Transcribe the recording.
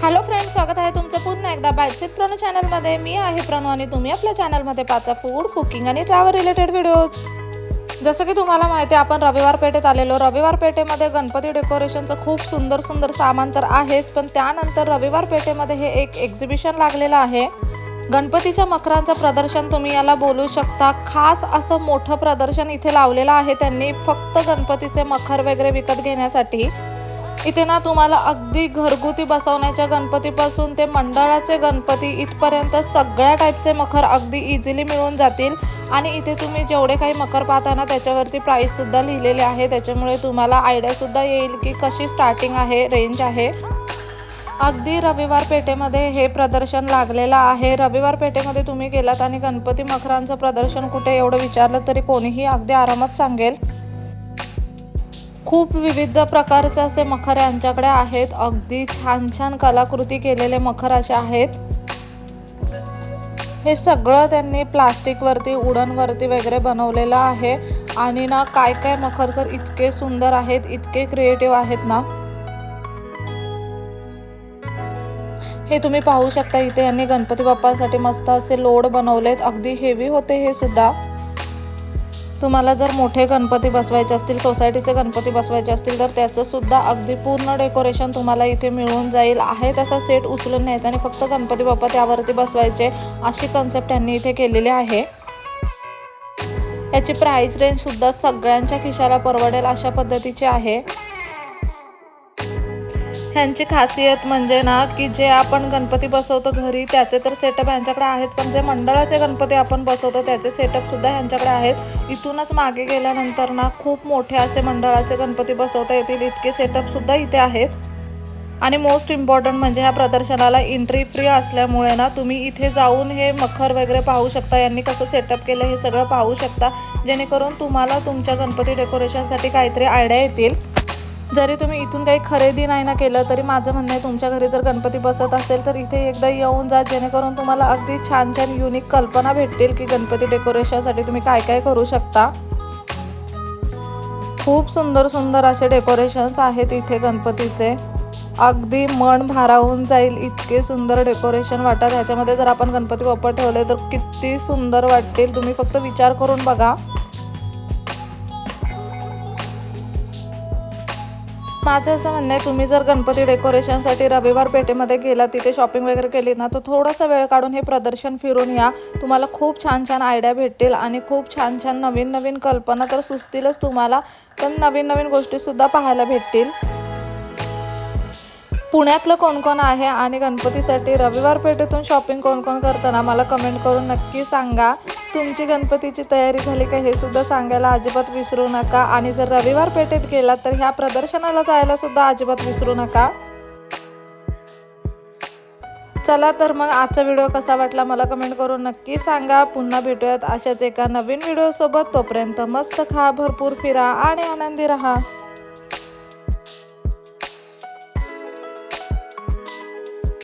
Hello friends, स्वागत आहे तुमचं पुन्हा एकदा बायचित प्रणू चॅनलमध्ये। मी आहे प्रणू आणि तुम्ही आपल्या चॅनलमध्ये पाहता फूड, कुकिंग आणि ट्रॅव्हल रिलेटेड व्हिडिओज। जसं की तुम्हाला माहिती आहे, आपण रविवार पेठेत आलेलो। रविवार पेठेमध्ये गणपती डेकोरेशनचं खूप सुंदर सामान तर आहेच, पण त्यानंतर रविवार पेठेमध्ये हे एक एक्झिबिशन लागलेलं आहे। गणपतीच्या मखरांचं प्रदर्शन तुम्ही याला बोलू शकता। खास असं मोठं प्रदर्शन इथे लावलेलं आहे त्यांनी, फक्त गणपतीचे मखर वगैरे विकत घेण्यासाठी। इथे ना तुम्हाला अगदी घरगुती बसवण्याच्या गणपतीपासून ते मंडळाचे गणपती इथपर्यंत सगळ्या टाईपचे मखर अगदी इझिली मिळून जातील। आणि इथे तुम्ही जेवढे काही मखर पाहता ना त्याच्यावरती प्राइस सुद्धा लिहिलेले आहे, त्याच्यामुळे तुम्हाला आयडिया सुद्धा येईल की कशी स्टार्टिंग आहे, रेंज आहे। अगदी रविवार पेठेमध्ये हे प्रदर्शन लागलेलं आहे। रविवार पेठेमध्ये तुम्ही गेलात आणि गणपती मखरांचं प्रदर्शन कुठे एवढं विचारलं तरी कोणीही अगदी आरामात सांगेल। खूप विविध प्रकारचे असे मखर यांच्याकडे आहेत। अगदी छान कलाकृती केलेले मखर असे आहेत। हे सगळं त्यांनी प्लास्टिक वरती, वुडन वरती वगैरे बनवलेलं आहे। आणि ना काय मखर तर इतके सुंदर आहेत, इतके क्रिएटिव्ह आहेत ना। हे तुम्ही पाहू शकता, इथे यांनी गणपती बाप्पांसाठी मस्त असे लोड बनवलेत। अगदी हेवी होते हे सुद्धा। तुम्हाला जर मोठे गणपती बसवायचे असतील, सोसायटीचे गणपती बसवायचे असतील, तर त्याचं सुद्धा अगदी पूर्ण डेकोरेशन तुम्हाला इथे मिळून जाईल। आहे तसा सेट उचलून न्यायचा आणि फक्त गणपती बाप्पा त्यावरती बसवायचे, अशी कन्सेप्ट त्यांनी इथे केलेली आहे। याची प्राइस रेंज सुद्धा सगळ्यांच्या खिशाला परवडेल अशा पद्धतीची आहे। ह्यांची खासियत म्हणजे ना की जे आपण गणपती बसवतो घरी त्याचे तर सेटअप यांच्याकडे आहेत, पण जे मंडळाचे गणपती आपण बसवतो त्याचे सेटअप सुद्धा यांच्याकडे आहेत। इथूनच मागे गेल्यानंतर ना खूप मोठे असे मंडळाचे गणपती बसवता येतील इतके सेटअप सुद्धा इथे आहेत। आणि मोस्ट इम्पॉर्टंट म्हणजे ह्या प्रदर्शनाला एंट्री फ्री असल्यामुळे ना तुम्ही इथे जाऊन हे मखर वगैरे पाहू शकता, यांनी कसं सेटअप केलं हे सगळं पाहू शकता, जेणेकरून तुम्हाला तुमच्या गणपती डेकोरेशनसाठी काहीतरी आयडिया येतील। जरी तुम्ही इथून काही खरेदी नाही ना केलं तरी माझं म्हणणं आहे, तुमच्या घरी जर गणपती बसत असेल तर इथे एकदा येऊन जा, जेणेकरून तुम्हाला अगदी छान युनिक कल्पना भेटतील की गणपती डेकोरेशनसाठी तुम्ही काय करू शकता। खूप सुंदर असे डेकोरेशन्स आहेत इथे गणपतीचे। अगदी मन भारावून जाईल इतके सुंदर डेकोरेशन वाटतात। ह्याच्यामध्ये जर आपण गणपती बाप्पा ठेवले तर किती सुंदर वाटतील, तुम्ही फक्त विचार करून बघा। माझं असं म्हणणं आहे, तुम्ही जर गणपती डेकोरेशनसाठी रविवार पेठेमध्ये गेला, तिथे शॉपिंग वगैरे केली ना, तर थोडासा वेळ काढून हे प्रदर्शन फिरून या। तुम्हाला खूप छान आयडिया भेटतील आणि खूप छान नवीन कल्पना तर सुचतीलच तुम्हाला, पण नवीन गोष्टीसुद्धा पाहायला भेटतील। पुण्यातलं कोण आहे आणि गणपतीसाठी रविवार पेठेतून शॉपिंग कोण करताना मला कमेंट करून नक्की सांगा। तुमची गणपतीची तयारी झाली का हे सुद्धा सांगायला अजिबात विसरू नका। आणि जर रविवार पेठेत गेलात तर ह्या प्रदर्शनाला जायला सुद्धा अजिबात विसरू नका। चला तर मग आजचा व्हिडिओ कसा वाटला मला कमेंट करून नक्की सांगा। पुन्हा भेटूयात अशाच एका नवीन व्हिडिओ सोबत। तोपर्यंत मस्त खा, भरपूर फिरा आणि आनंदी रहा।